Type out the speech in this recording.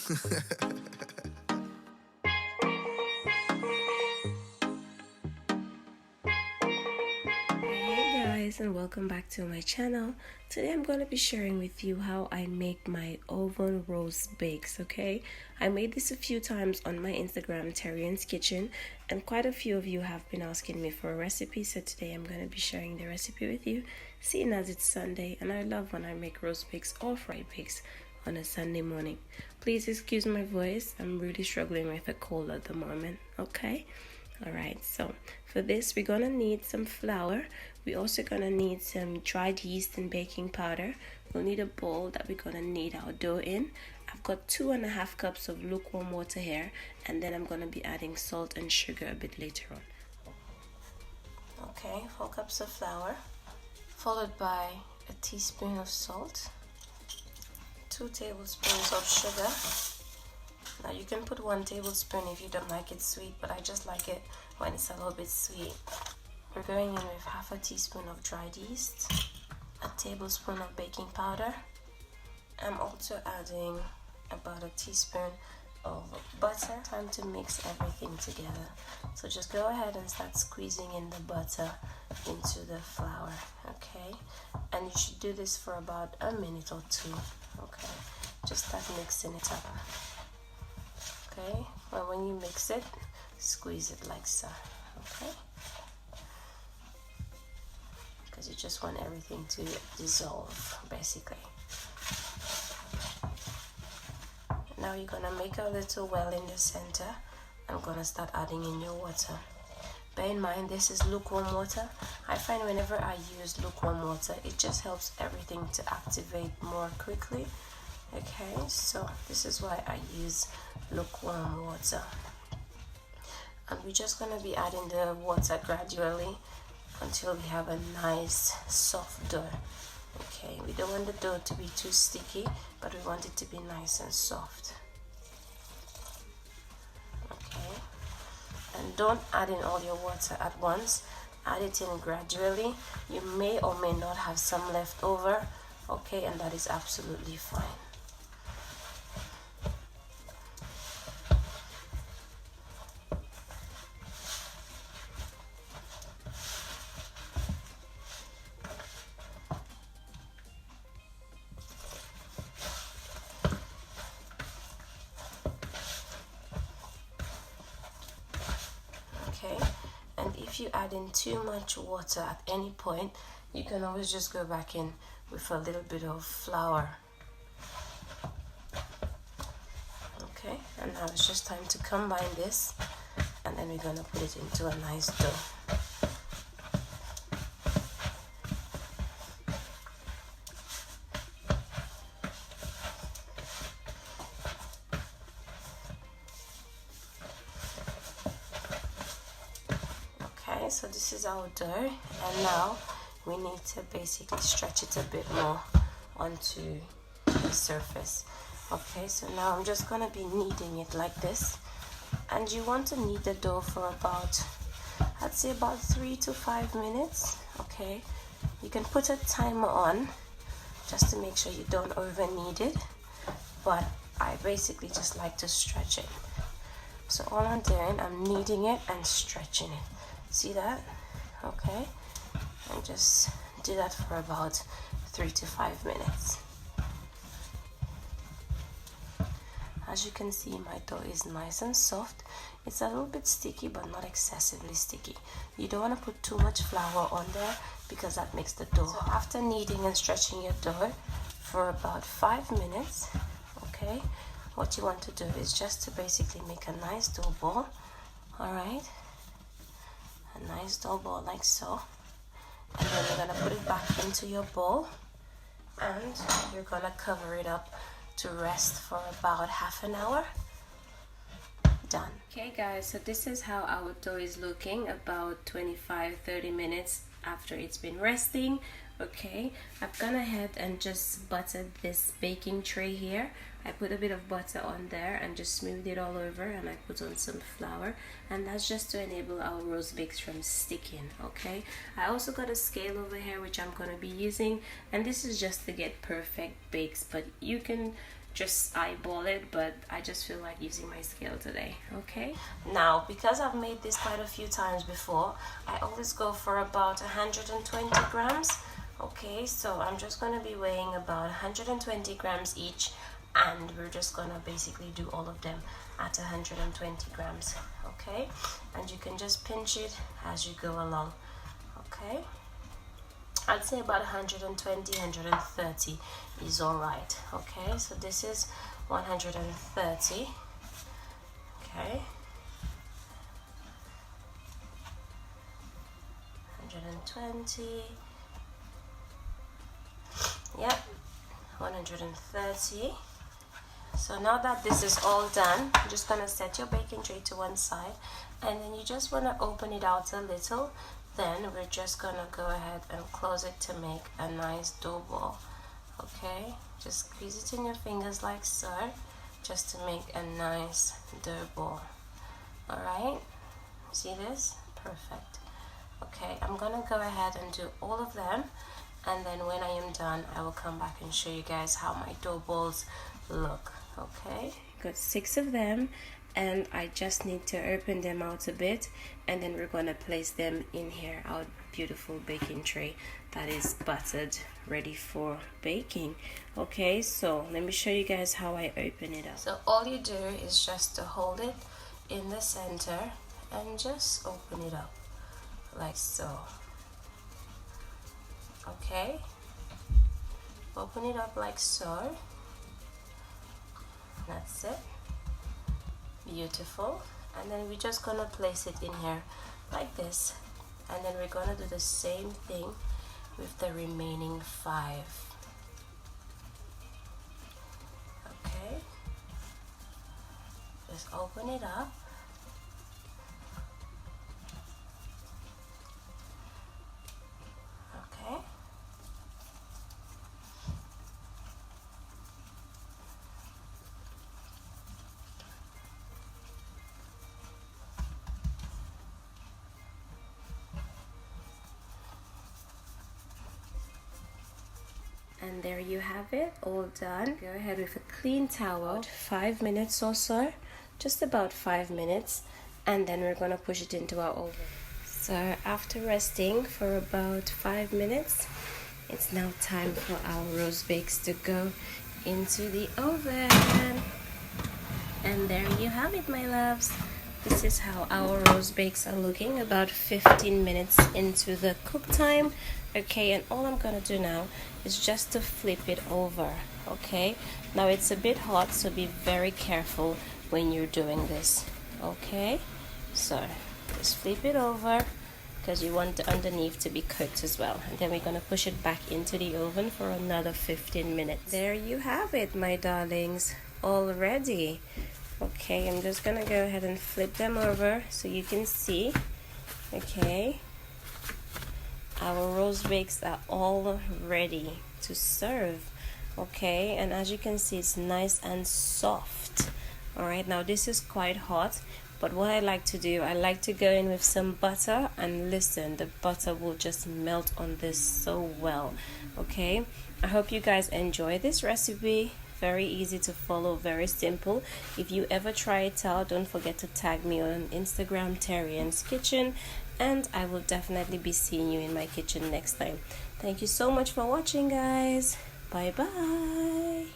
Hey guys, and welcome back to my channel. Today I'm going to be sharing with you how I make my oven roast bakes. Okay, I made this a few times on my Instagram, Terri-Ann'S kitchen, and quite a few of you have been asking me for a recipe, so today I'm going to be sharing the recipe with you, seeing as it's Sunday and I love when I make roast bakes or fried bakes on a Sunday morning. Please excuse my voice, I'm really struggling with a cold at the moment. Okay, alright, so for this we're gonna need some flour. We're also gonna need some dried yeast and baking powder. We'll need a bowl that we're gonna knead our dough in. I've got 2.5 cups of lukewarm water here, and then I'm gonna be adding salt and sugar a bit later on. Okay, 4 cups of flour, followed by a teaspoon of salt, 2 tablespoons of sugar. Now you can put 1 tablespoon if you don't like it sweet, but I just like it when it's a little bit sweet. We're going in with half a teaspoon of dried yeast, a tablespoon of baking powder. I'm also adding about a teaspoon of butter. Time to mix everything together. So just go ahead and start squeezing in the butter into the flour, okay? And you should do this for about a minute or 2, okay? Just start mixing it up. Okay, well, when you mix it, squeeze it like so, okay? Because you just want everything to dissolve, basically. Now you're gonna make a little well in the center. I'm gonna start adding in your water. Bear in mind, this is lukewarm water. I find whenever I use lukewarm water, it just helps everything to activate more quickly. Okay, so this is why I use lukewarm water. And we're just going to be adding the water gradually until we have a nice soft dough. Okay, we don't want the dough to be too sticky, but we want it to be nice and soft. Okay, and don't add in all your water at once. Add it in gradually. You may or may not have some left over, okay, and that is absolutely fine. Okay, and if you add in too much water at any point, you can always just go back in with a little bit of flour. Okay, and now it's just time to combine this, and then we're going to put it into a nice dough. Okay, so this is our dough, and now we need to basically stretch it a bit more onto the surface. Okay, so now I'm just gonna be kneading it like this, and you want to knead the dough for about, I'd say about 3 to 5 minutes. Okay, you can put a timer on just to make sure you don't over knead it, but I basically just like to stretch it. So all I'm doing, I'm kneading it and stretching it. See that? Okay, and just do that for about 3 to 5 minutes. As you can see, my dough is nice and soft. It's a little bit sticky, but not excessively sticky. You don't want to put too much flour on there because that makes the dough. So after kneading and stretching your dough for about 5 minutes, okay, what you want to do is just to basically make a nice dough ball. All right, a nice dough ball like so, and then you're gonna put it back into your bowl, and you're gonna cover it up to rest for about half an hour. Done. Okay guys, so this is how our dough is looking about 25-30 minutes after it's been resting. Okay, I've gone ahead and just buttered this baking tray here. I put a bit of butter on there and just smoothed it all over, and I put on some flour, and that's just to enable our roast bakes from sticking. Okay, I also got a scale over here which I'm going to be using, and this is just to get perfect bakes, but you can just eyeball it, but I just feel like using my scale today. Okay, now because I've made this quite a few times before, I always go for about 120 grams. Okay, so I'm just going to be weighing about 120 grams each, and we're just going to basically do all of them at 120 grams. Okay, and you can just pinch it as you go along. Okay, I'd say about 120, 130 is all right. Okay, so this is 130. Okay, 120. Yep, 130. So now that this is all done, you're just gonna set your baking tray to one side, and then you just want to open it out a little. Then we're just gonna go ahead and close it to make a nice dough ball. Okay, just squeeze it in your fingers like so, just to make a nice dough ball. All right, see this? Perfect. Okay, I'm gonna go ahead and do all of them, and then when I am done, I will come back and show you guys how my dough balls look. Okay, got 6 of them, and I just need to open them out a bit, and then we're gonna place them in here, our beautiful baking tray that is buttered, ready for baking. Okay, so let me show you guys how I open it up. So all you do is just to hold it in the center and just open it up like so. Okay, open it up like so. That's it. Beautiful. And then we're just gonna place it in here like this, and then we're gonna do the same thing with the remaining 5. Okay, just open it up. Okay, and there you have it, all done. Go ahead with a clean towel, 5 minutes or so, just about 5 minutes, and then we're gonna push it into our oven. So after resting for about 5 minutes, it's now time for our roast bakes to go into the oven. And there you have it, my loves. This is how our roast bakes are looking about 15 minutes into the cook time. Okay, and all I'm gonna do now is just to flip it over. Okay, now it's a bit hot, so be very careful when you're doing this. Okay, so just flip it over, because you want the underneath to be cooked as well. And then we're gonna push it back into the oven for another 15 minutes. There you have it, my darlings, all ready. Okay, I'm just gonna go ahead and flip them over so you can see. Okay, our roast bakes are all ready to serve. Okay, and as you can see, it's nice and soft. All right, now this is quite hot, but what I like to do, I like to go in with some butter, and listen, the butter will just melt on this so well. Okay, I hope you guys enjoy this recipe. Very easy to follow, very simple. If you ever try it out, don't forget to tag me on Instagram, Terri-Ann'S Kitchen, and I will definitely be seeing you in my kitchen next time. Thank you so much for watching, guys. Bye bye.